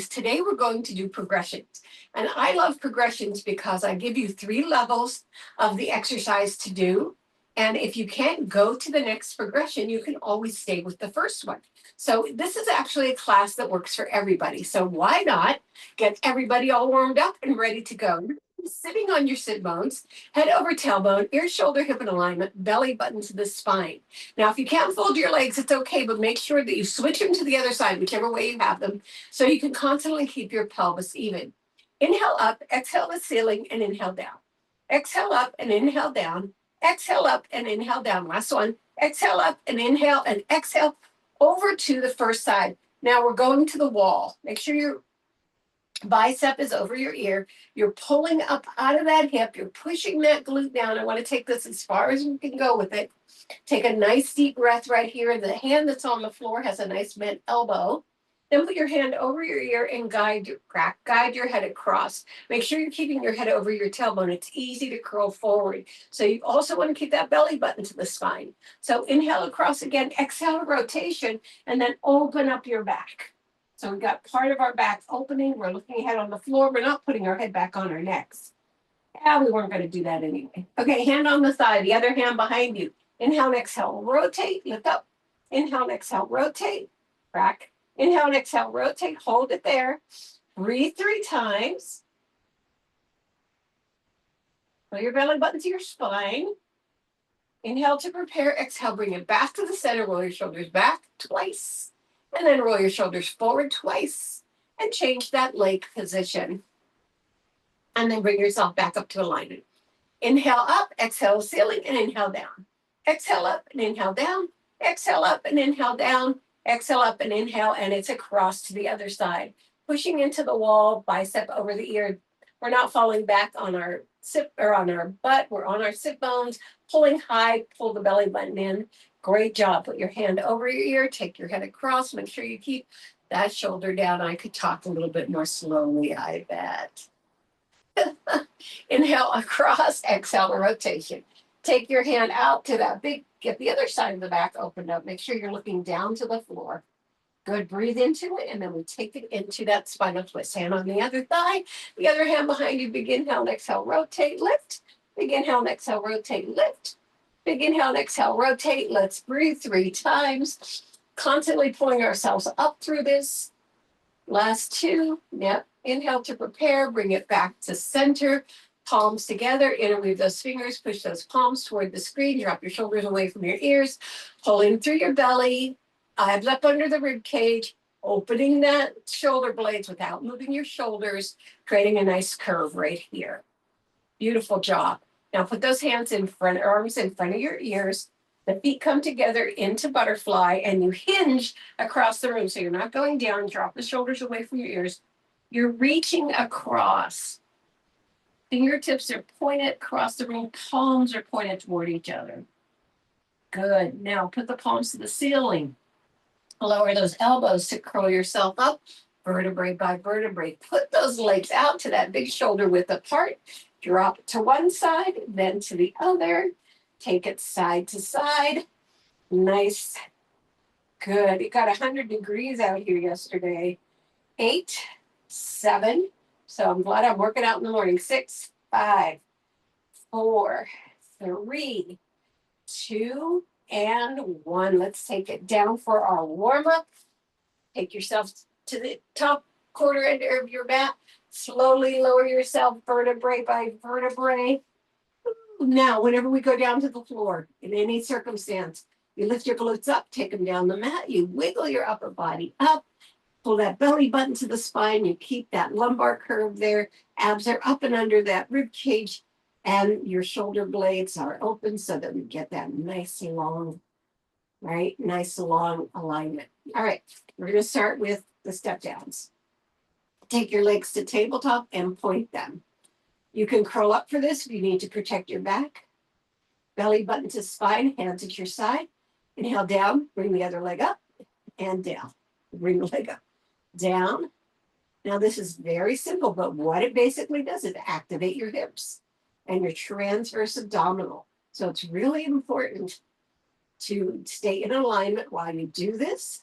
Today we're going to do progressions. And I love progressions because I give you 3 levels of the exercise to do. And if you can't go to the next progression, you can always stay with the first one. So this is actually a class that works for everybody. So why not get everybody all warmed up and ready to go? Sitting on your sit bones, head over tailbone, ear, shoulder, hip in alignment, belly button to the spine. Now, if you can't fold your legs, it's okay, but make sure that you switch them to the other side, whichever way you have them, so you can constantly keep your pelvis even. Inhale up, exhale the ceiling, and inhale down. Exhale up and inhale down. Exhale up and inhale down. Last one. Exhale up and inhale and exhale over to the first side. Now we're going to the wall. Make sure your bicep is over your ear. You're pulling up out of that hip. You're pushing that glute down. I want to take this as far as we can go with it. Take a nice deep breath right here. The hand that's on the floor has a nice bent elbow. Then put your hand over your ear and guide your head across. Make sure you're keeping your head over your tailbone. It's easy to curl forward. So you also want to keep that belly button to the spine. So inhale across again, exhale rotation, and then open up your back. So we've got part of our back opening. We're looking ahead on the floor. We're not putting our head back on our necks. Yeah, we weren't going to do that anyway. Okay, hand on the thigh, the other hand behind you. Inhale and exhale, rotate, lift up. Inhale and exhale, rotate, back. Inhale and exhale, rotate, hold it there. Breathe 3 times. Pull your belly button to your spine. Inhale to prepare, exhale, bring it back to the center, roll your shoulders back twice. And then roll your shoulders forward twice and change that leg position. And then bring yourself back up to alignment. Inhale up, exhale ceiling, and inhale down. Exhale up and inhale down. Exhale up and inhale down. Exhale up and inhale, and it's across to the other side. Pushing into the wall, bicep over the ear. We're not falling back on our sit or on our butt. We're on our sit bones, pulling high, pull the belly button in. Great job. Put your hand over your ear, take your head across. Make sure you keep that shoulder down. I could talk a little bit more slowly, I bet. Inhale across, exhale rotation. Take your hand out to that big, get the other side of the back opened up. Make sure you're looking down to the floor. Good, breathe into it, and then we take it into that spinal twist. Hand on the other thigh, the other hand behind you. Big inhale and exhale, rotate, lift. Big inhale and exhale, rotate, lift. Big inhale and exhale, rotate. Let's breathe 3 times. Constantly pulling ourselves up through this. Last 2, yep. Inhale to prepare, bring it back to center. Palms together, interweave those fingers, push those palms toward the screen, drop your shoulders away from your ears, pull in through your belly, abs up under the rib cage, opening that shoulder blades without moving your shoulders, creating a nice curve right here. Beautiful job. Now put those hands in front, arms in front of your ears. The feet come together into butterfly, and you hinge across the room. So you're not going down, drop the shoulders away from your ears. You're reaching across. Fingertips are pointed across the room. Palms are pointed toward each other. Good. Now put the palms to the ceiling. Lower those elbows to curl yourself up, vertebrae by vertebrae. Put those legs out to that big shoulder width apart. Drop it to one side, then to the other. Take it side to side. Nice. Good. It got 100 degrees out here yesterday. 8, 7. So I'm glad I'm working out in the morning. 6, 5, 4, 3, 2, and 1. Let's take it down for our warm-up. Take yourself to the top quarter end of your mat. Slowly lower yourself vertebrae by vertebrae. Now, whenever we go down to the floor, in any circumstance, you lift your glutes up, take them down the mat, you wiggle your upper body up, pull that belly button to the spine, you keep that lumbar curve there, abs are up and under that rib cage, and your shoulder blades are open so that we get that nice long, right? Nice long alignment. All right, we're gonna start with the step downs. Take your legs to tabletop and point them. You can curl up for this if you need to protect your back. Belly button to spine, hands at your side. Inhale down, bring the other leg up and down. Bring the leg up, down. Now this is very simple, but what it basically does is activate your hips and your transverse abdominal. So it's really important to stay in alignment while you do this.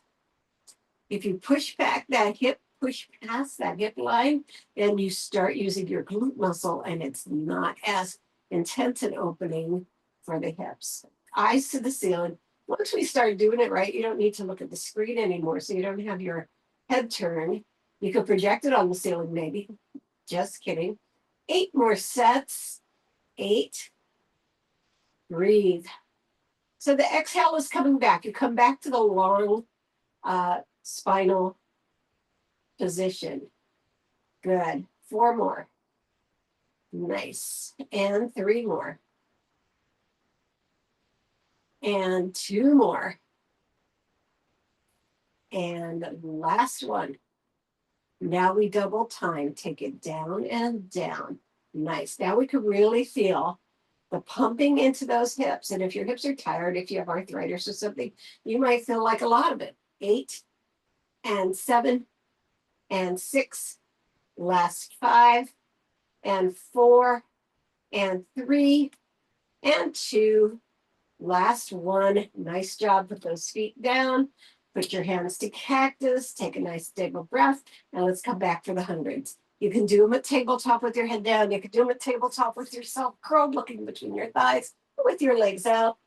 If you push back that hip push past that hip line and you start using your glute muscle, and it's not as intense an opening for the hips. Eyes to the ceiling. Once we start doing it right, you don't need to look at the screen anymore, so you don't have your head turned. You could project it on the ceiling, maybe. Just kidding. 8 more sets. 8. Breathe. So the exhale is coming back. You come back to the long spinal position. Good. 4 more. Nice. And 3 more. And 2 more. And last one. Now we double time. Take it down and down. Nice. Now we can really feel the pumping into those hips. And if your hips are tired, if you have arthritis or something, you might feel like a lot of it. 8 and 7 and 6. Last 5 and 4 and 3 and 2. Last 1. Nice job. Put those feet down. Put your hands to cactus. Take a nice stable breath. And let's come back for the hundreds. You can do them at tabletop with your head down. You can do them at tabletop with yourself curled, looking between your thighs, with your legs out.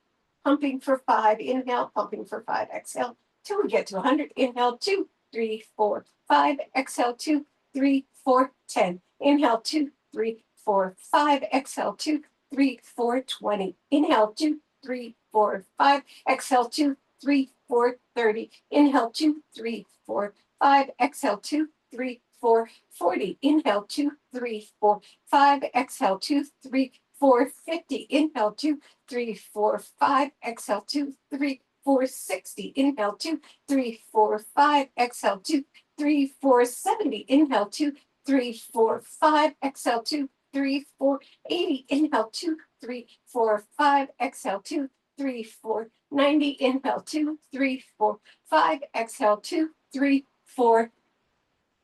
Pumping for 5. Inhale. Pumping for 5. Exhale. Till we get to 100. Inhale. 2, 3, 4, 5. Exhale. 2, 3, 4, 10. Inhale. 2, 3, 4, 5. Exhale. 2, 3, 4, 20. Inhale. 2, 3, 4, 5. Exhale. 2, 3, 4, 30. Inhale. 2, 3, 4, 5. Exhale. 2, 3, 4, 40. Inhale. 2, 3, 4, 5. Exhale. 2, 3, 4, 50. Inhale. 2, 3, 4, 5. Exhale. 2, 3, 4, 60. Inhale. 2, 3, 4, 5. Exhale. 2, 3, 4, 70. Inhale. 2, 3, 4, 5. Exhale. 2, 3, 4, 80. Inhale. 2, 3, 4, 5. Exhale. 2, 3, 4, 90. Inhale. 2, 3, 4, 5. Exhale. 2, 3, 4,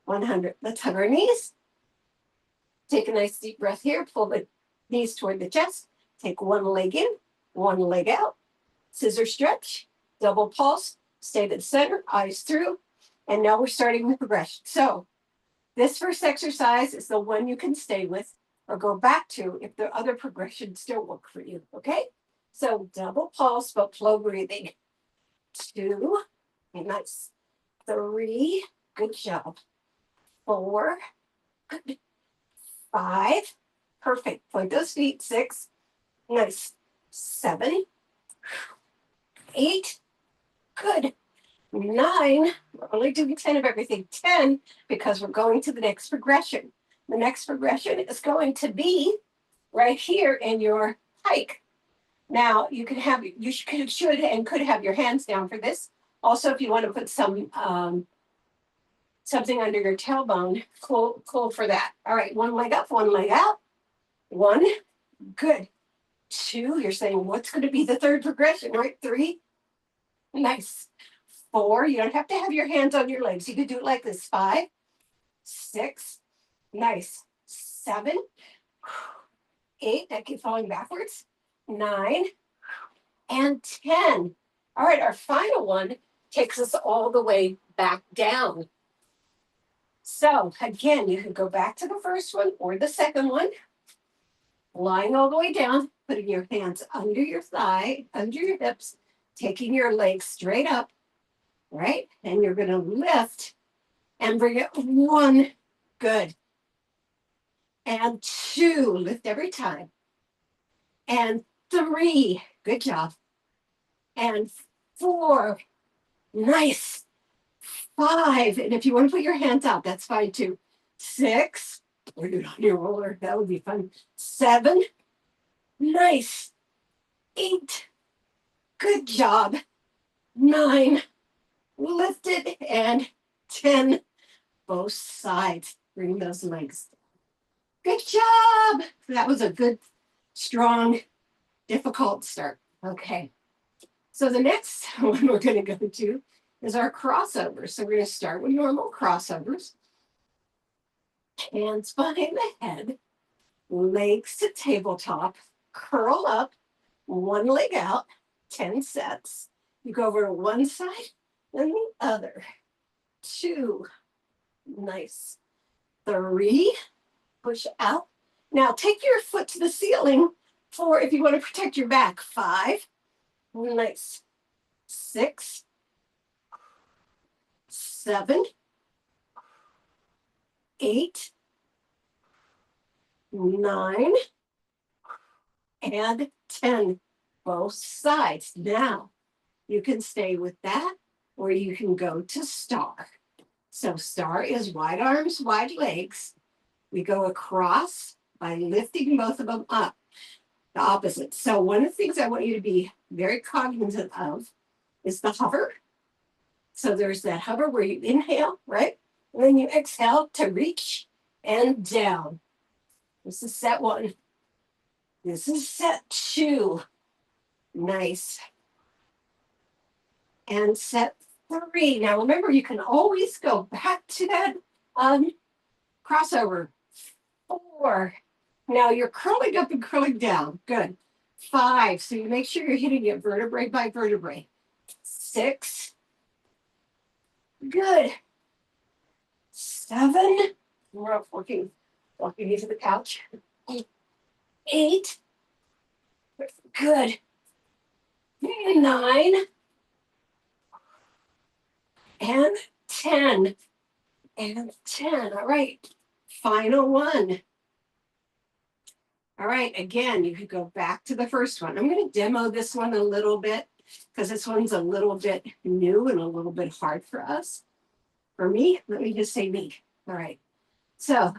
100. Let's hug our knees. Take a nice deep breath here. Pull the knees toward the chest. Take one leg in, one leg out. Scissor stretch, double pulse. Stay to the center, eyes through. And now we're starting the progression. So this first exercise is the one you can stay with or go back to if the other progressions don't work for you, okay? So double pulse, but flow breathing. 2, nice. 3, good job. 4, good. 5, perfect. Point those feet. 6, nice. 7, 8, good. 9, we're only doing 10 of everything. 10, because we're going to the next progression. The next progression is going to be right here in your hike. Now, you can have, you should and could have your hands down for this. Also, if you want to put some something under your tailbone, cool for that. All right, one leg up, one leg out. 1, good. 2, you're saying, what's going to be the third progression, right? 3, nice. 4, you don't have to have your hands on your legs. You could do it like this. 5, 6, nice. 7, 8, I keep falling backwards. 9, and 10. All right, our final one takes us all the way back down. So again, you can go back to the first one or the second one, lying all the way down, putting your hands under your thigh, under your hips, taking your legs straight up, right? And you're going to lift and bring it 1, good. And 2, lift every time. And 3, good job. And 4, nice. 5, and if you want to put your hands out, that's fine too. 6, or do it on your roller, that would be fun. 7, nice. 8, good job. 9, lifted, and 10, both sides. Bring those legs. Good job. That was a good, strong, difficult start. Okay. So the next one we're going to go to is our crossovers. So we're going to start with normal crossovers. Hands behind the head, legs to tabletop, curl up, one leg out, 10 sets. You go over to one side, then the other. 2, Nice. 3, push out. Now take your foot to the ceiling for if you want to protect your back. 5, nice. 6, 7, 8, 9, and 10. Both sides. Now you can stay with that or you can go to star. So star is wide arms, wide legs. We go across by lifting both of them up, the opposite. So one of the things I want you to be very cognizant of is the hover. So there's that hover where you inhale, right? And then you exhale to reach and down. This is set 1. This is set 2. Nice. And set 3. Now remember, you can always go back to that crossover. 4. Now you're curling up and curling down. Good. 5. So you make sure you're hitting it vertebrae by vertebrae. 6. Good. 7. We're up walking into the couch. 8. Good. 9. And 10. And 10. All right. Final one. All right. Again, you could go back to the first one. I'm going to demo this one a little bit because this one's a little bit new and a little bit hard for us. For me, let me just say me. All right. So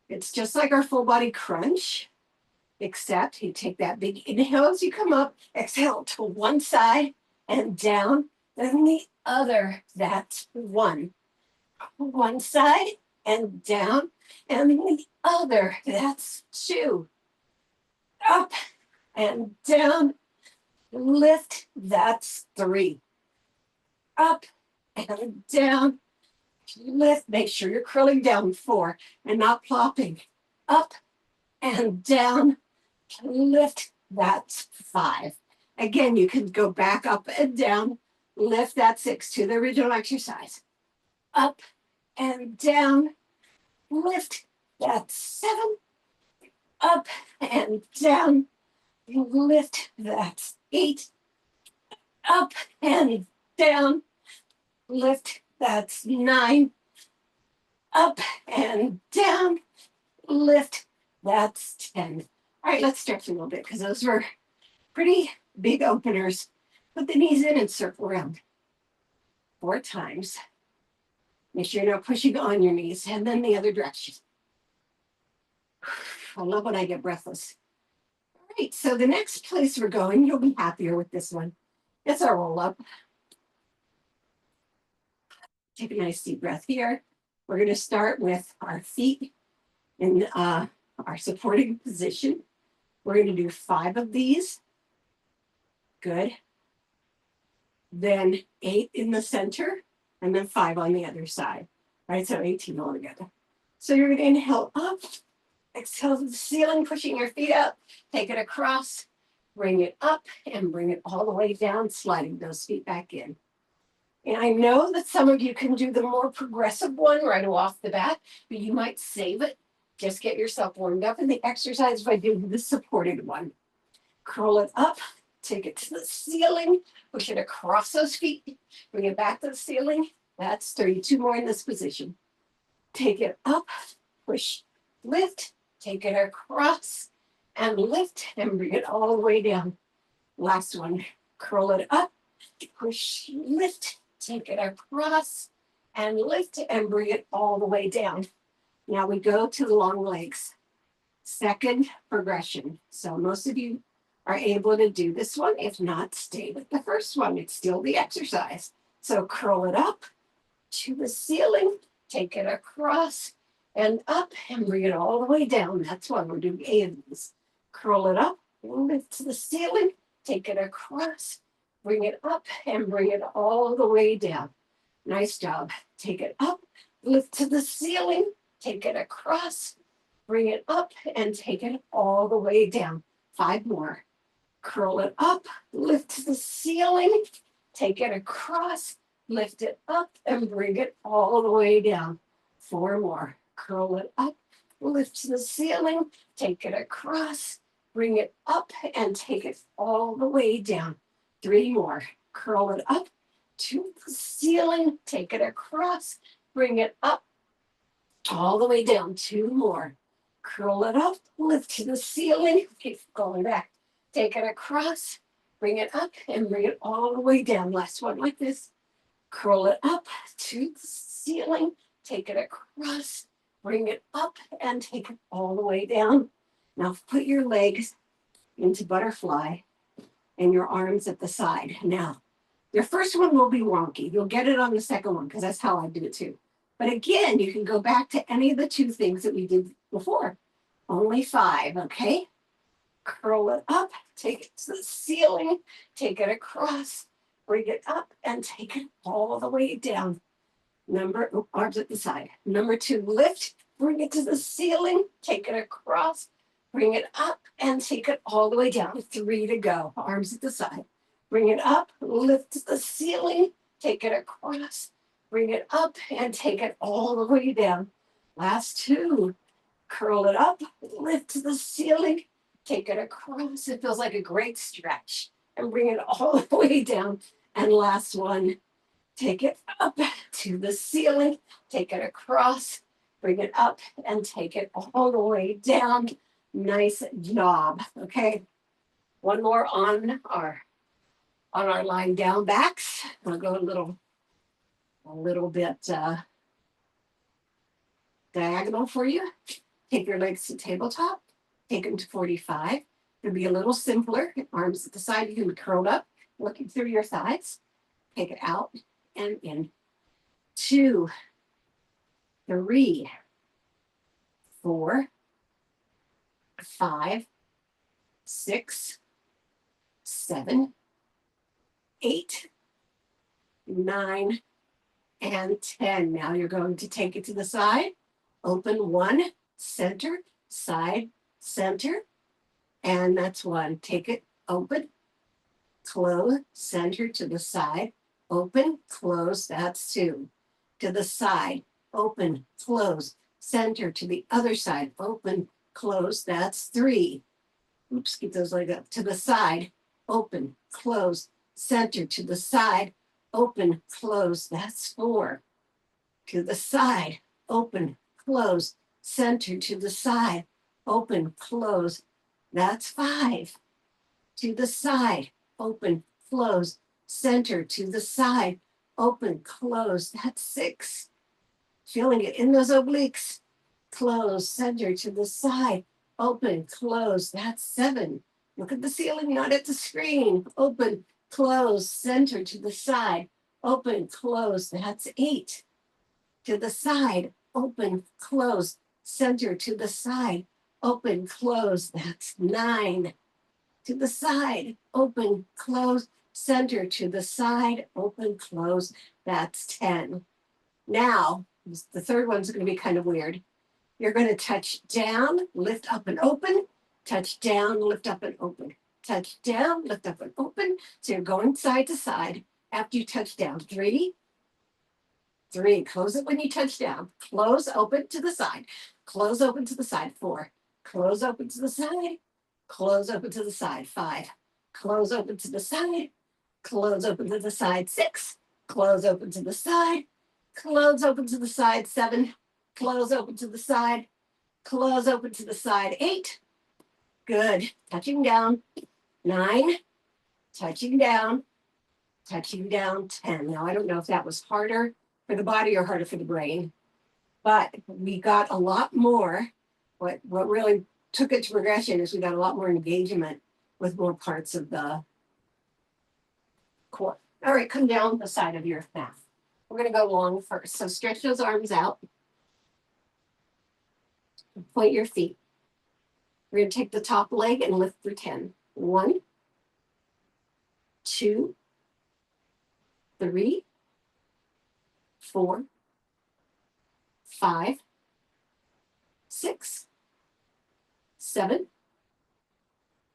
it's just like our full body crunch, except you take that big inhale as you come up, exhale to one side and down, then the other. That's 1. One side and down, and the other. That's 2. Up and down, lift. That's 3. Up and down, lift. Make sure you're curling down. 4 and not plopping. Up and down, lift. That's 5. Again, you can go back up and down, lift. That's 6 to the original exercise. Up and down, lift. That's 7. Up and down, lift. That's 8. Up and down, lift. That's 9. Up and down, lift. That's 10. All right, let's stretch a little bit because those were pretty big openers. Put the knees in and circle around 4 times. Make sure you're not pushing on your knees, and then the other direction. I love when I get breathless. All right, so the next place we're going, you'll be happier with this one. It's our roll up. Take a nice deep breath here. We're going to start with our feet in our supporting position. We're going to do 5 of these. Good. Then 8 in the center, and then 5 on the other side. All right, so 18 altogether. So you're going to inhale up, exhale to the ceiling, pushing your feet up, take it across, bring it up, and bring it all the way down, sliding those feet back in. And I know that some of you can do the more progressive one right off the bat, but you might save it. Just get yourself warmed up in the exercise by doing the supported one. Curl it up, take it to the ceiling, push it across those feet, bring it back to the ceiling. That's 32 more in this position. Take it up, push, lift, take it across, and lift, and bring it all the way down. Last one, curl it up, push, lift, take it across, and lift, and bring it all the way down. Now we go to the long legs. Second progression. So most of you are able to do this one. If not, stay with the first one. It's still the exercise. So curl it up to the ceiling, take it across and up, and bring it all the way down. That's why we're doing 8 of these. Curl it up, lift to the ceiling, take it across, bring it up, and bring it all the way down. Nice job. Take it up, lift to the ceiling, take it across, bring it up, and take it all the way down. 5 more. Curl it up, lift to the ceiling, take it across, lift it up and bring it all the way down. 4 more. Curl it up, lift to the ceiling, take it across, bring it up and take it all the way down. 3 more. Curl it up to the ceiling, take it across, bring it up all the way down. 2 more. Curl it up, lift to the ceiling, keep going back. Take it across, bring it up and bring it all the way down. Last one like this. Curl it up to the ceiling, take it across, bring it up and take it all the way down. Now put your legs into butterfly and your arms at the side. Now, your first one will be wonky. You'll get it on the second one because that's how I do it too. But again, you can go back to any of the 2 things that we did before. Only 5, okay? Curl it up, take it to the ceiling, take it across, bring it up and take it all the way down. Arms at the side. Number 2, lift, bring it to the ceiling, take it across, bring it up and take it all the way down. 3 to go. Arms at the side. Bring it up, lift to the ceiling, take it across, bring it up and take it all the way down. Last 2. Curl it up, lift to the ceiling, take it across. It feels like a great stretch. And bring it all the way down. And last one, take it up to the ceiling, take it across, bring it up and take it all the way down. Nice job. Okay. One more on our lying down backs. I'll go a little bit diagonal for you. Take your legs to tabletop. Take them to 45. It'll be a little simpler. Arms at the side. You can be curled up, looking through your thighs. Take it out and in. 2, 3, 4, 5, 6, 7, 8, 9, and 10. Now you're going to take it to the side. Open 1, center, side, center. And that's 1. Take it, open, close, center to the side, open, close, that's 2. To the side, open, close, center to the other side, open, close, that's 3. Oops, keep those legs up. To the side, open, close, center to the side, open, close, that's 4. To the side, open, close, center to the side, open, close, that's 5. To the side, open, close, center to the side, open, close, that's 6. Feeling it in those obliques. Close, center to the side, open, close, that's 7. Look at the ceiling, not at the screen. Open, close, center to the side, open, close, that's 8. To the side, open, close, center to the side, open, close, that's 9. To the side, open, close, center to the side, open, close, that's 10. Now, the third one's going to be kind of weird. You're going to touch down, lift up and open, touch down, lift up and open, touch down, lift up and open. So you're going side to side after you touch down. 3, 3, close it when you touch down. Close, open to the side. Close, open to the side. 4, close, open to the side. Close, open to the side. 5, close, open to the side. Close, open to the side. 6, close, open to the side. Close, open to the side. 7, close, open to the side. Close, open to the side. 8, good. Touching down. 9, touching down. Touching down. 10. Now, I don't know if that was harder for the body or harder for the brain, but we got a lot more. What really took it to progression is we got a lot more engagement with more parts of the core. All right, come down the side of your mat. We're going to go long first. So stretch those arms out. Point your feet. We're going to take the top leg and lift for 10. 1, 2, 3, 4, 5, 6, 7,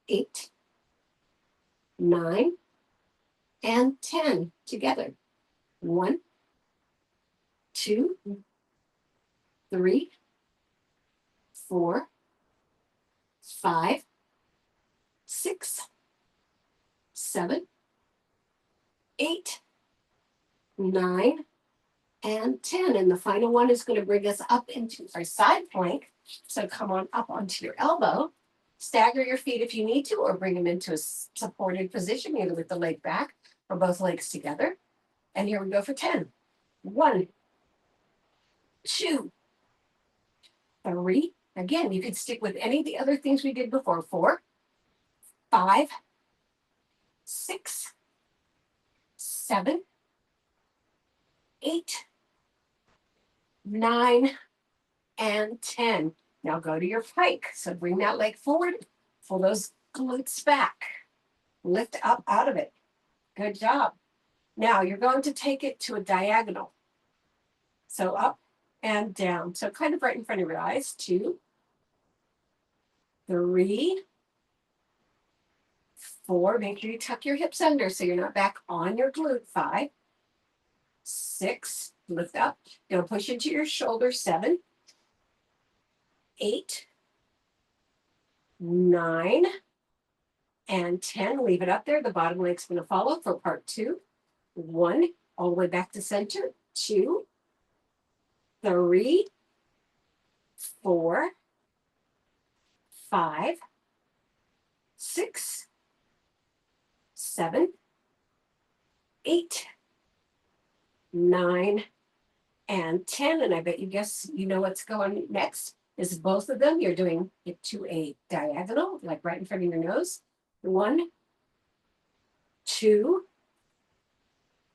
8, 9, and 10 together. 1, 2, 3, 4, 5, 6, 7, 8, 9, and 10. And the final one is going to bring us up into our side plank. So come on up onto your elbow. Stagger your feet if you need to, or bring them into a supported position, either with the leg back or both legs together. And here we go for 10. 1, 2, 3. Again, you could stick with any of the other things we did before. 4, 5, 6, 7, 8, 9, and 10. Now go to your pike. So bring that leg forward, pull those glutes back, lift up out of it. Good job. Now you're going to take it to a diagonal. So up and down. So kind of right in front of your eyes. 2, 3, 4. Make sure you tuck your hips under so you're not back on your glute. 5, 6. Lift up. You'll push into your shoulder. 7, 8, 9, and 10. Leave it up there. The bottom leg's going to follow for part 2. 1, all the way back to center. 2, 3, 4, 5, 6, 7, 8, 9, and 10. And I bet you guess you know what's going next. Is both of them. You're doing it to a diagonal, like right in front of your nose. 1, 2,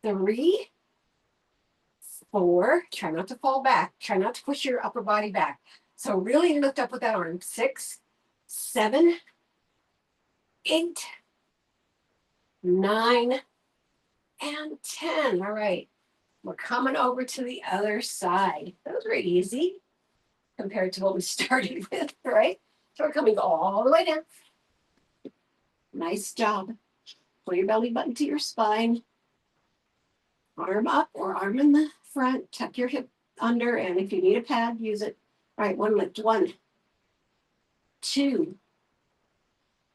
3, 4. Try not to fall back. Try not to push your upper body back. So really lift up with that arm. 6, 7, 8, 9, and 10. All right. We're coming over to the other side. That was very easy compared to what we started with, right? So we're coming all the way down. Nice job. Pull your belly button to your spine. Arm up or arm in the front. Tuck your hip under, and if you need a pad, use it. All right, one lift. 1, 2,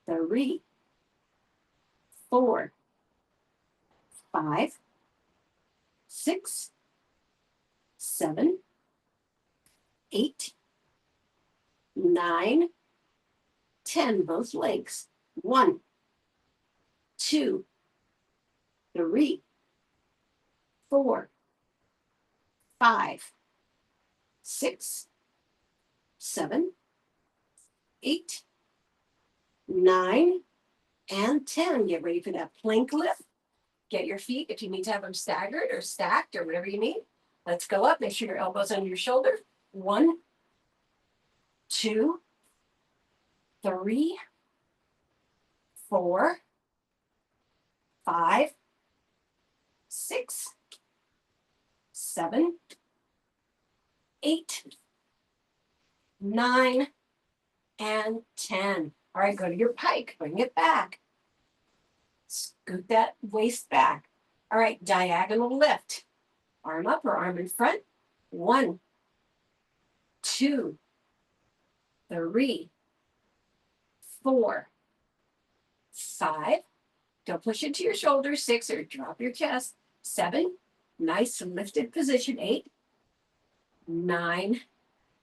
3, 4, 5, 6, 7, 8, 9, 10. Both legs. 1, 2, 3, 4, 5, 6, 7, 8, 9, and 10. Get ready for that plank lift. Get your feet, if you need to have them staggered or stacked or whatever you need. Let's go up. Make sure your elbows under your shoulder. 1, 2, 3, 4, 5, 6, 7, 8, 9, and 10. All right, go to your pike. Bring it back. Scoot that waist back. All right, diagonal lift. Arm up or arm in front. 1, 2, 3, 4, 5. Don't push into your shoulders. 6, or drop your chest. 7, nice lifted position. 8, 9,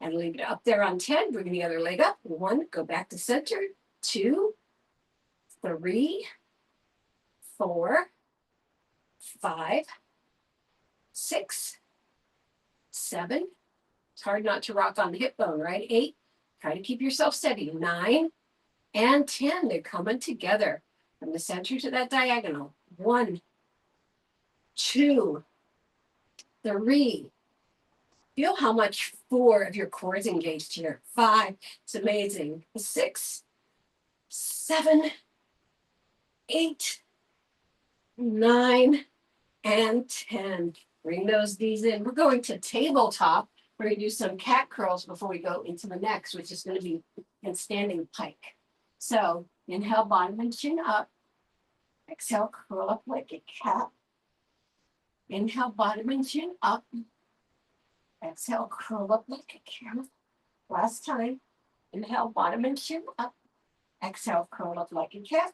and leave it up there on 10. Bring the other leg up. 1, go back to center. 2, 3, 4, 5, 6, 7. It's hard not to rock on the hip bone, right? 8, try to keep yourself steady. 9, and 10. They're coming together from the center to that diagonal. 1, 2, 3. Feel how much 4 of your core is engaged here. 5, it's amazing. 6, 7, 8, 9, and 10. Bring those knees in. We're going to tabletop. We're going to do some cat curls before we go into the next, which is going to be in standing pike. So inhale, bottom and chin up. Exhale, curl up like a cat. Inhale, bottom and chin up. Exhale, curl up like a camel. Last time. Inhale, bottom and chin up. Exhale, curl up like a cat.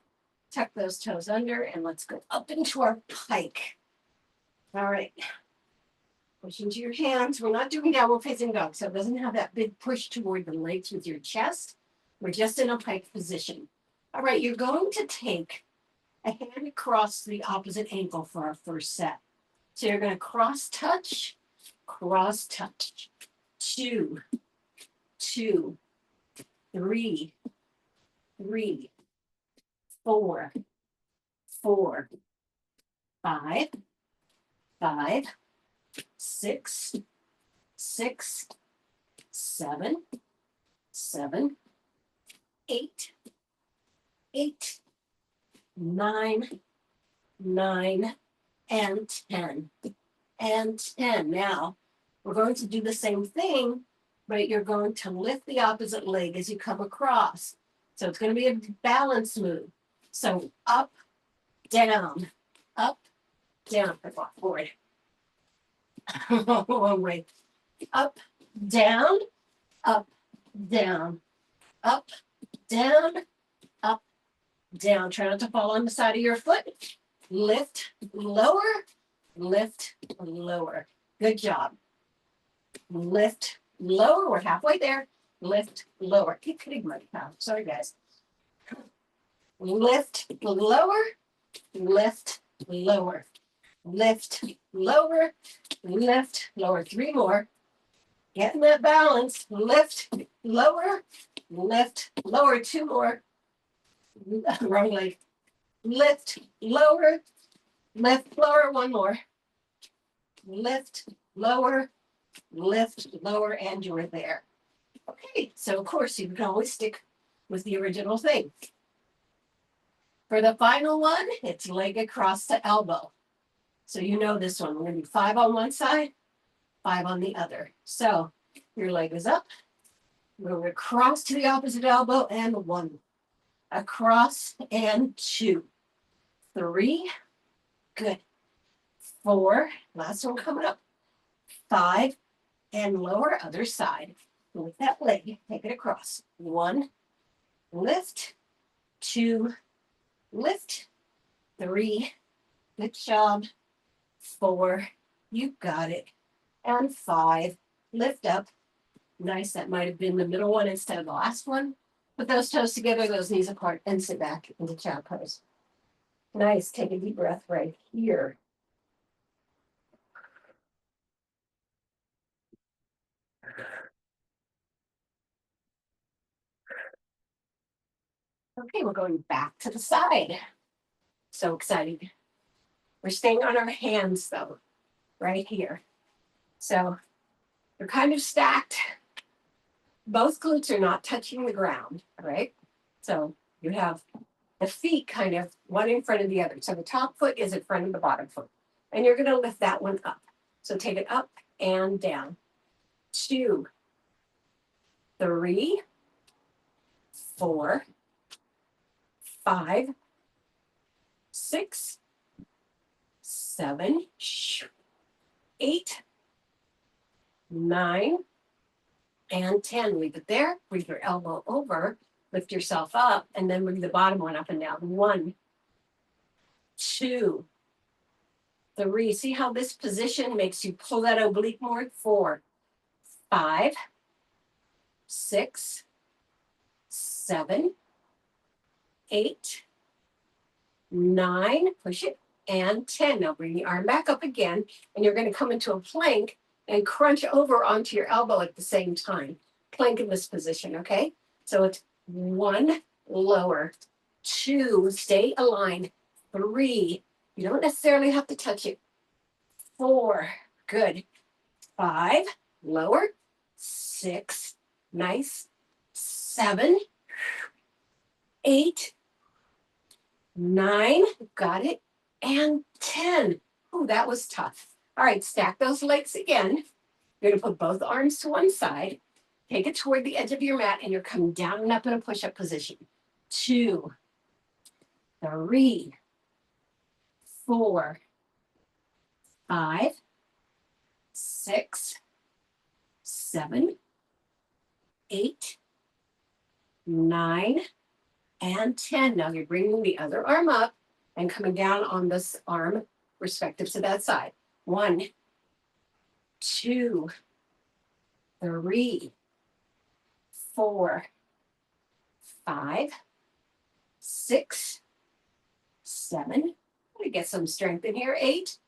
Tuck those toes under and let's go up into our pike. All right. Push into your hands. We're not doing downward facing dog, so it doesn't have that big push toward the legs with your chest. We're just in a pike position. All right, you're going to take a hand across the opposite ankle for our first set. So you're going to cross touch, 2, 2, 3, 3, 4, 4, 5, 5, 6, 6, 7, 7, 8, 8, 9, 9, and 10. And 10. Now, we're going to do the same thing, but you're going to lift the opposite leg as you come across. So it's going to be a balance move. So up, down, forward. Long way. Up, down, up, down, up, down, up, down. Try not to fall on the side of your foot. Lift, lower, lift, lower. Good job. Lift, lower. We're halfway there. Lift, lower. Keep hitting my cow. Sorry, guys. Lift, lower, lift, lower. Lift, lower, lift, lower. 3 more. Getting that balance. Lift, lower, lift, lower. 2 more. Wrong leg. Lift, lower, lift, lower. 1 more. Lift, lower, and you're there. Okay, so of course you can always stick with the original thing. For the final one, it's leg across to elbow. So you know this one. We're going to do 5 on one side, 5 on the other. So your leg is up. We're going to cross to the opposite elbow and 1. Across and 2. 3. Good. 4. Last one coming up. 5. And lower other side. With that leg, take it across. 1. Lift. 2. Lift. 3. Good job. 4. You got it. And 5. Lift up. Nice. That might have been the middle one instead of the last one. Put those toes together, those knees apart, and sit back into child pose. Nice. Take a deep breath right here. Okay, we're going back to the side. So exciting. We're staying on our hands, though, right here. So they're kind of stacked. Both glutes are not touching the ground, all right? So you have the feet kind of one in front of the other. So the top foot is in front of the bottom foot. And you're going to lift that one up. So take it up and down. 2, 3, 4, 5, 6, 7, 8, 9, and 10. Leave it there. Bring your elbow over. Lift yourself up. And then bring the bottom one up and down. 1, 2, 3. See how this position makes you pull that oblique more? 4, 5, 6, 7, 8, 9. Push it. And 10. Now bring the arm back up again. And you're going to come into a plank and crunch over onto your elbow at the same time. Plank in this position, okay? So it's 1, lower. 2, stay aligned. 3, you don't necessarily have to touch it. 4, good. 5, lower. 6, nice. 7, 8, 9, got it. And 10. Ooh, that was tough. All right, stack those legs again. You're going to put both arms to one side. Take it toward the edge of your mat, and you're coming down and up in a push-up position. 2, 3, 4, 5, 6, 7, 8, 9, and 10. Now you're bringing the other arm up and coming down on this arm respective to that side. 1, 2, 3, 4, 5, 6, 7. Let me get some strength in here. 8.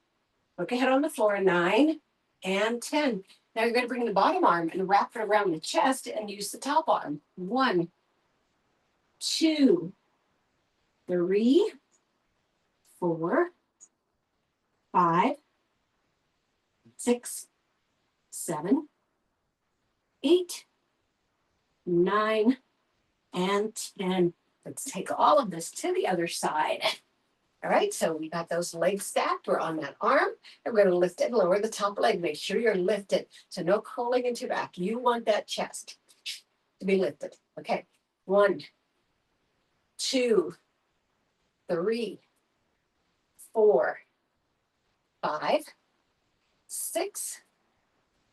Look ahead on the floor. 9 and 10. Now you're going to bring the bottom arm and wrap it around the chest and use the top arm. 1, 2, 3, 4, 5, 6, 7, 8, 9, and 10. Let's take all of this to the other side. All right, so we got those legs stacked. We're on that arm. And we're going to lift it and lower the top leg. Make sure you're lifted. So no curling into your back. You want that chest to be lifted. Okay, 1, 2, 3, 4, 5, 6,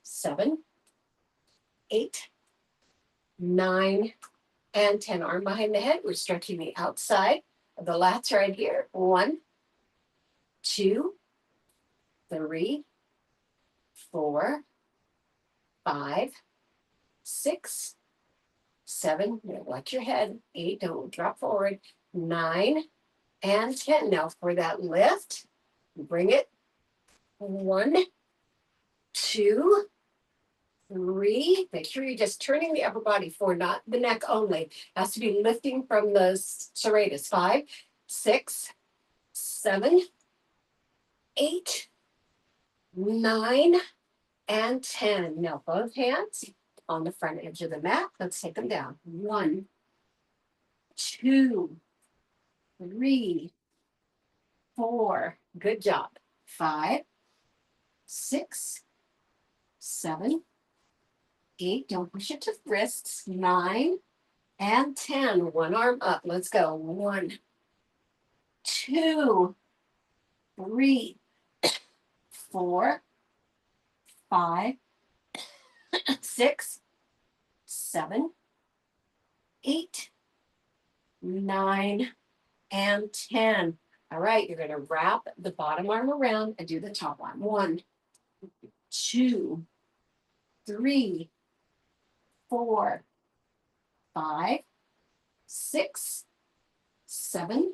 7, 8, 9, and 10. Arm behind the head. We're stretching the outside of the lats right here. 1, 2, 3, 4, 5, 6, 7. Watch your head. 8. Don't drop forward. 9 and 10. Now for that lift, bring it. 1, 2, 3. Make sure you're just turning the upper body forward, not the neck only. It has to be lifting from the serratus. 5, 6, 7, 8, 9, and 10. Now both hands on the front edge of the mat. Let's take them down. 1, 2, 3, 4. Good job. 5, 6, 7, 8. Don't push it to wrists. 9 and 10. One arm up. Let's go. 1, 2, 3, 4, 5, 6, 7, 8, 9, and 10. All right, you're going to wrap the bottom arm around and do the top arm. 1, 2, 3, 4, 5, 6, 7,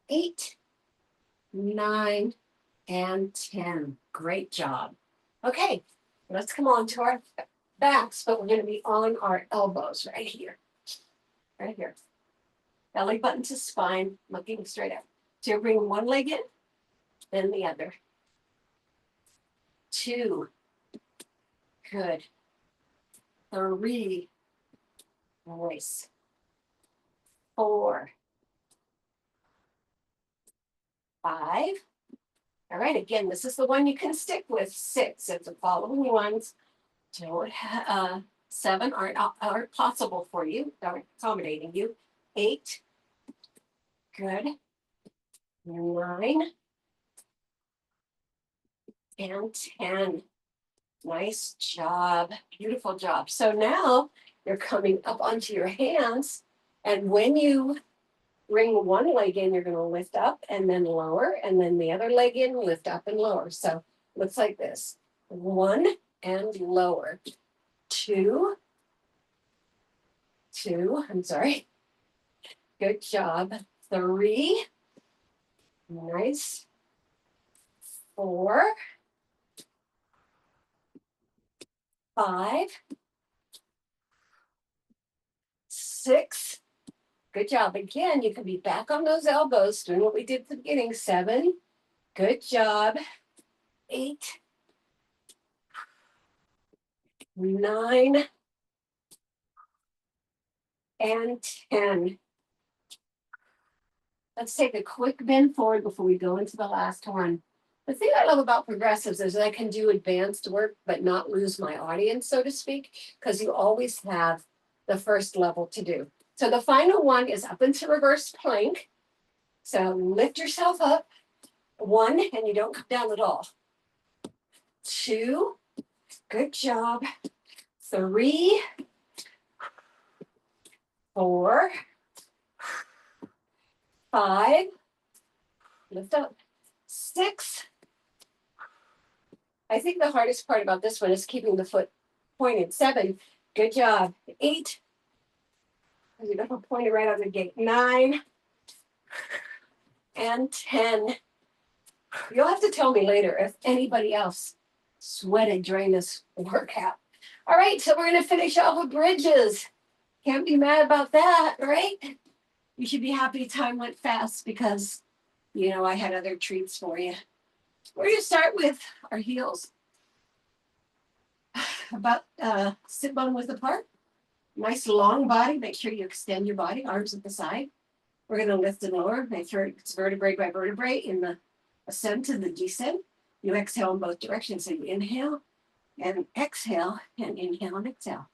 8, 9, and 10. Great job. Okay, let's come on to our backs, but we're going to be on our elbows right here. Right here. Belly button to spine, looking straight up. So you're bringing one leg in, then the other. 2. Good. 3. Nice. 4. 5. All right, again, this is the one you can stick with. 6. If the following ones don't 7 aren't possible for you, aren't accommodating you. 8. Good. 9 and 10. Nice job. Beautiful job. So now you're coming up onto your hands, and when you bring one leg in, you're going to lift up and then lower, and then the other leg in, lift up and lower. So looks like this. 1 and lower. 2. I'm sorry. Good job. 3. Nice. 4. 5. 6. Good job. Again, you can be back on those elbows, doing what we did at the beginning. 7. Good job. 8. 9. And 10. Let's take a quick bend forward before we go into the last one. The thing I love about progressives is I can do advanced work, but not lose my audience, so to speak, because you always have the first level to do. So the final one is up into reverse plank. So lift yourself up, 1, and you don't come down at all. 2, good job. 3, 4, 5, lift up. 6. I think the hardest part about this one is keeping the foot pointed. 7, good job. 8, you don't point it right out of the gate. 9, and 10. You'll have to tell me later if anybody else sweated during this workout. All right, so we're going to finish off with bridges. Can't be mad about that, right? You should be happy time went fast because, you know, I had other treats for you. We're going to start with our heels. About sit bone width apart. Nice long body. Make sure you extend your body, arms at the side. We're going to lift and lower. Make sure it's vertebrae by vertebrae in the ascent and the descent. You exhale in both directions. So you inhale and exhale and inhale and exhale.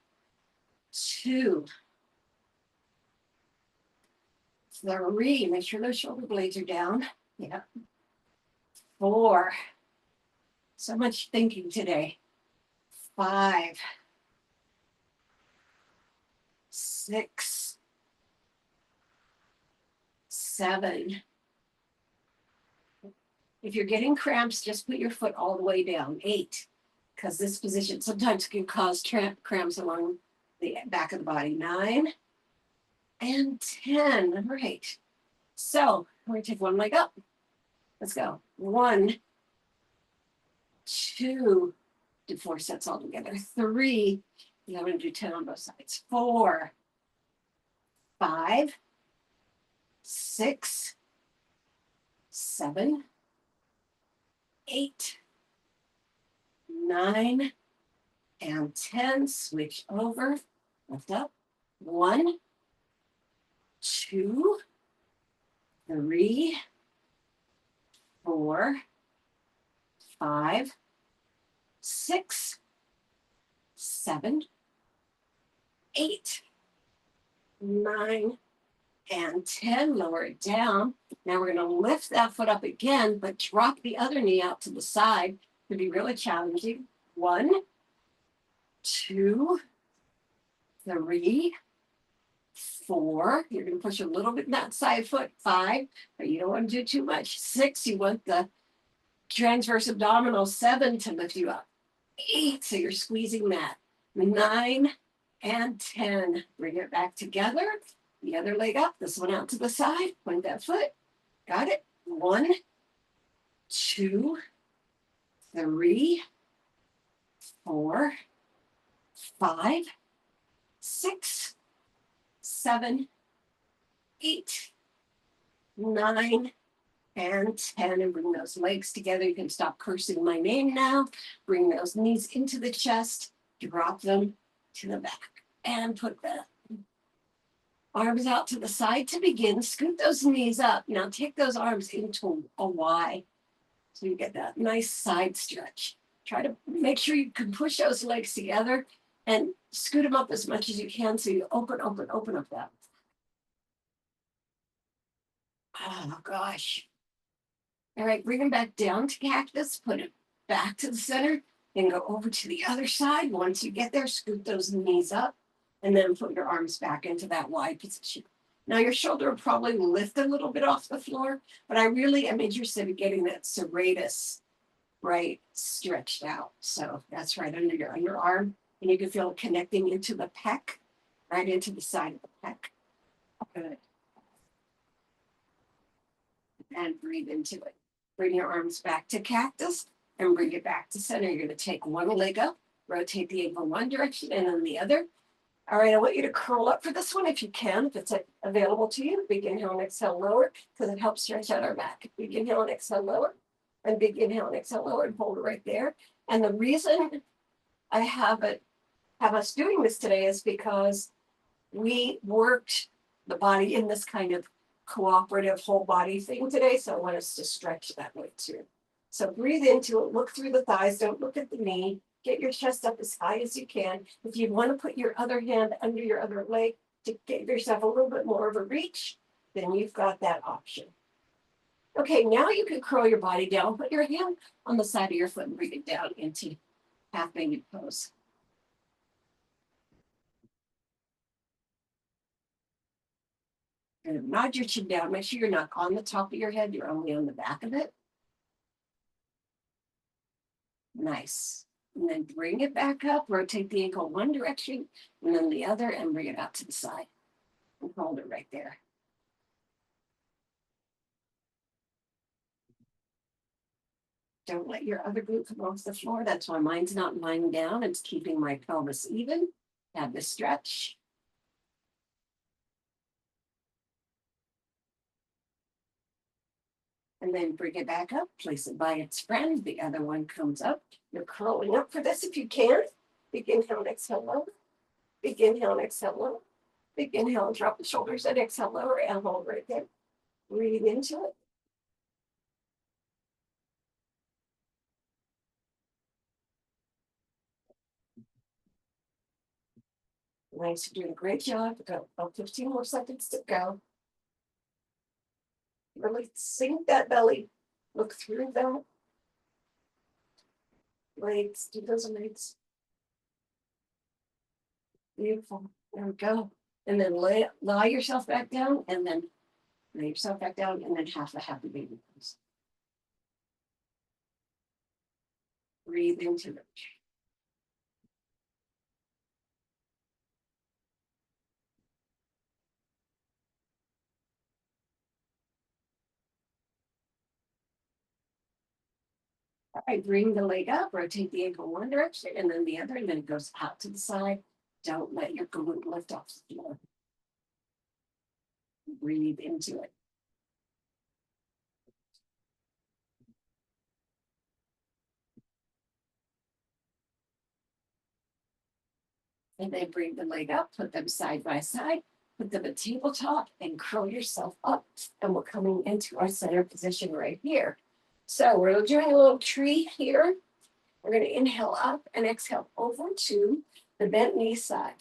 2. 3. Make sure those shoulder blades are down. Yeah. 4. So much thinking today. 5. 6. 7. If you're getting cramps, just put your foot all the way down. 8, because this position sometimes can cause cramps along the back of the body. 9 and 10. All right. So we're going to take one leg up. Let's go. 1, 2, do 4 sets all together. 3, I'm going to do 10 on both sides. 4, 5, 6, 7, 8, 9, and 10. Switch over. Lift up. 1, 2, 3, 4, 5, 6, 7, 8, 9, and 10. Lower it down. Now we're going to lift that foot up again, but drop the other knee out to the side. Could be really challenging. 1, 2, 3, 4. You're going to push a little bit in that side foot. 5, but you don't want to do too much. 6, you want the transverse abdominal. 7 to lift you up. 8, so you're squeezing that. 9 and 10. Bring it back together. The other leg up. This one out to the side. Point that foot. Got it. 1, 2, 3, 4, 5, 6, 7, 8, 9, and 10. And bring those legs together. You can stop cursing my name now. Bring those knees into the chest. Drop them to the back. And put the arms out to the side to begin. Scoot those knees up. Now take those arms into a Y. So you get that nice side stretch. Try to make sure you can push those legs together and scoot them up as much as you can so you open up that. Oh, gosh. All right, bring them back down to cactus. Put it back to the center. Then go over to the other side. Once you get there, scoot those knees up. And then put your arms back into that wide position. Now your shoulder will probably lift a little bit off the floor, but I really am interested in getting that serratus right stretched out. So that's right under your underarm. And you can feel it connecting into the pec, right into the side of the pec. Good. And breathe into it. Bring your arms back to cactus and bring it back to center. You're going to take one leg up, rotate the ankle one direction and then the other. All right, I want you to curl up for this one if you can, if it's available to you. Big inhale and exhale lower because it helps stretch out our back. Big inhale and exhale lower, and big inhale and exhale lower, and hold it right there. And the reason I have us doing this today is because we worked the body in this kind of cooperative whole body thing today, so I want us to stretch that way too. So breathe into it, look through the thighs, don't look at the knee. Get your chest up as high as you can. If you want to put your other hand under your other leg to give yourself a little bit more of a reach, then you've got that option. Okay, now you can curl your body down. Put your hand on the side of your foot and bring it down into half baby pose. And nod your chin down. Make sure you're not on the top of your head. You're only on the back of it. Nice. And then bring it back up. Rotate the ankle one direction and then the other and bring it out to the side. And hold it right there. Don't let your other glute come off the floor. That's why mine's not lying down. It's keeping my pelvis even. Have the stretch. And then bring it back up, place it by its friend. The other one comes up. You're curling up for this if you can. Big inhale and exhale lower. Big inhale and exhale lower. Big inhale and drop the shoulders and exhale lower and hold right there. Breathe into it. Nice, you're doing a great job. Go about 15 more seconds to go. Really sink that belly. Look through that. Legs, do those legs. Beautiful. There we go. And then lie yourself back down and then lay yourself back down and then half a happy baby pose. Breathe into it. All right, bring the leg up, rotate the ankle one direction and then the other, and then it goes out to the side. Don't let your glute lift off the floor. Breathe into it. And then bring the leg up, put them side by side, put them at tabletop and curl yourself up. And we're coming into our center position right here. So we're doing a little tree here. We're going to inhale up and exhale over to the bent knee side.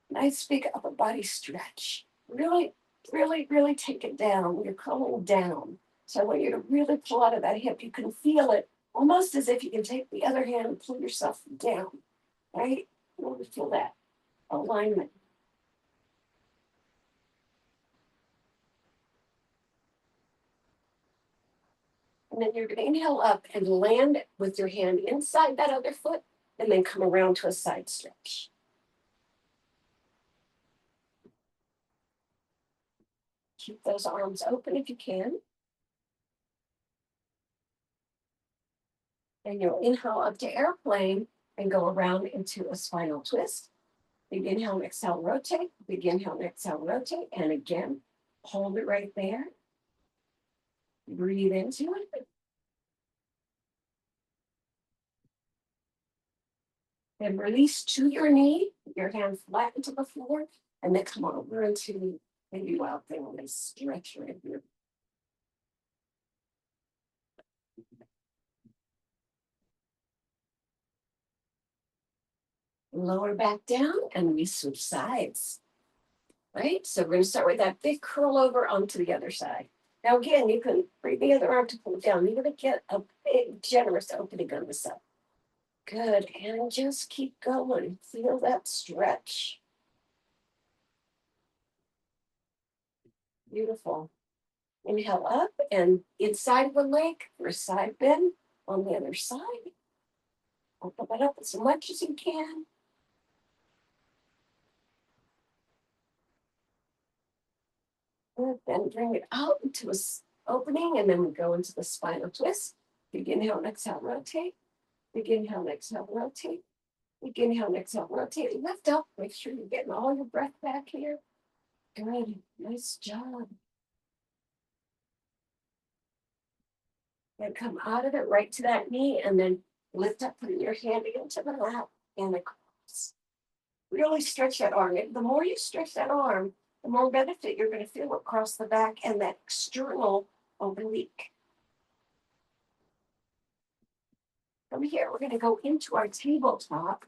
Nice big upper body stretch. Really, really, really take it down. You're curling down. So I want you to really pull out of that hip. You can feel it almost as if you can take the other hand and pull yourself down, right? You want to feel that alignment. And then you're going to inhale up and land with your hand inside that other foot and then come around to a side stretch. Keep those arms open if you can. And you'll inhale up to airplane and go around into a spinal twist. Big inhale and exhale, rotate. Big inhale and exhale, rotate. And again, hold it right there. Breathe into it. And release to your knee, your hand flat into the floor, and then come over into maybe wild thing when they stretch right here. Lower back down and we switch sides. Right? So we're going to start with that big curl over onto the other side. Now again, you can bring the other arm to pull down. You're going to get a big, generous opening on the side. Good, and just keep going. Feel that stretch. Beautiful. Inhale up and inside of the leg for a side bend on the other side. Open it up as much as you can. Good, then bring it out into an opening and then we go into the spinal twist. Big inhale and exhale, rotate. Big inhale and exhale, rotate. Big inhale and exhale, rotate. Lift up. Make sure you're getting all your breath back here. Good. Nice job. And come out of it right to that knee and then lift up, putting your hand into the lap and across. Really stretch that arm. The more you stretch that arm, the more benefit you're going to feel across the back and that external oblique. From here, we're going to go into our tabletop.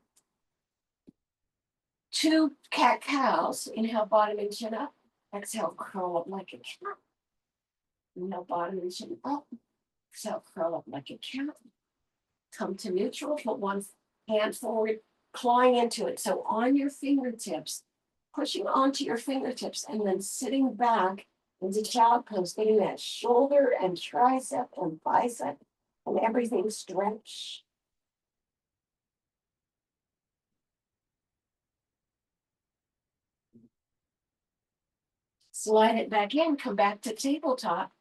2 cat-cows. Inhale, bottom and chin up. Exhale, curl up like a cat. No bottom reaching up. So curl up like a cat. Come to neutral, put one hand forward, clawing into it. So on your fingertips, pushing onto your fingertips, and then sitting back into child pose, getting that shoulder and tricep and bicep and everything stretch. Slide it back in, come back to tabletop,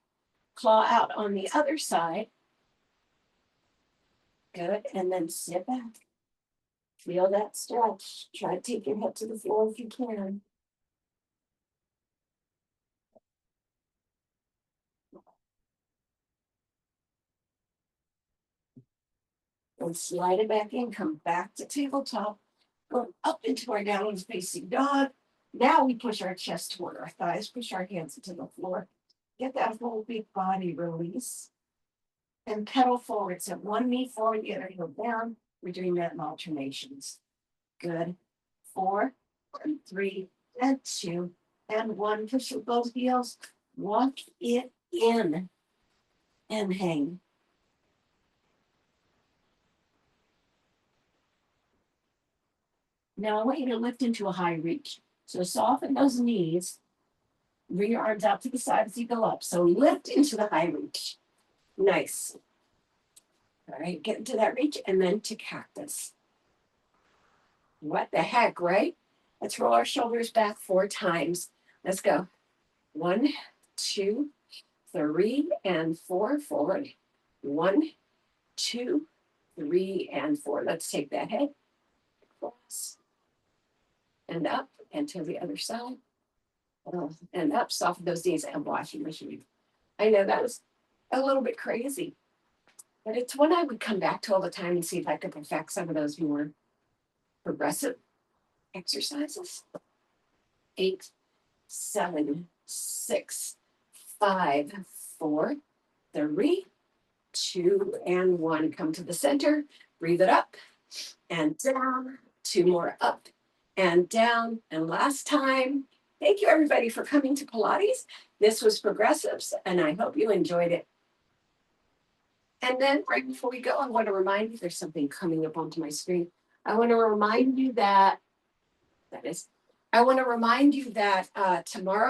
claw out on the other side. Good, and then sit back. Feel that stretch. Try to take your head to the floor if you can. And slide it back in, come back to tabletop, go up into our downward facing dog. Now we push our chest toward our thighs, push our hands into the floor. Get that whole big body release. And pedal forward. So one knee forward, the other heel down. We're doing that in alternations. Good. 4, 3, and 2, and 1. Push with both heels. Walk it in and hang. Now I want you to lift into a high reach. So soften those knees. Bring your arms out to the side as you go up. So lift into the high reach. Nice. All right, get into that reach and then to cactus. What the heck, right? Let's roll our shoulders back 4 times. Let's go. 1, 2, 3, and 4. Forward. 1, 2, 3, and 4. Let's take that head. Across. And up and to the other side. And up, soften those knees and washing machine. I know that was a little bit crazy, but it's one I would come back to all the time and see if I could perfect some of those more progressive exercises. 8, 7, 6, 5, 4, 3, 2, and 1. Come to the center, breathe it up and down. 2 more up and down. And last time. Thank you, everybody, for coming to Pilates. This was Progressives, and I hope you enjoyed it. And then right before we go, I want to remind you, there's something coming up onto my screen. I want to remind you that tomorrow,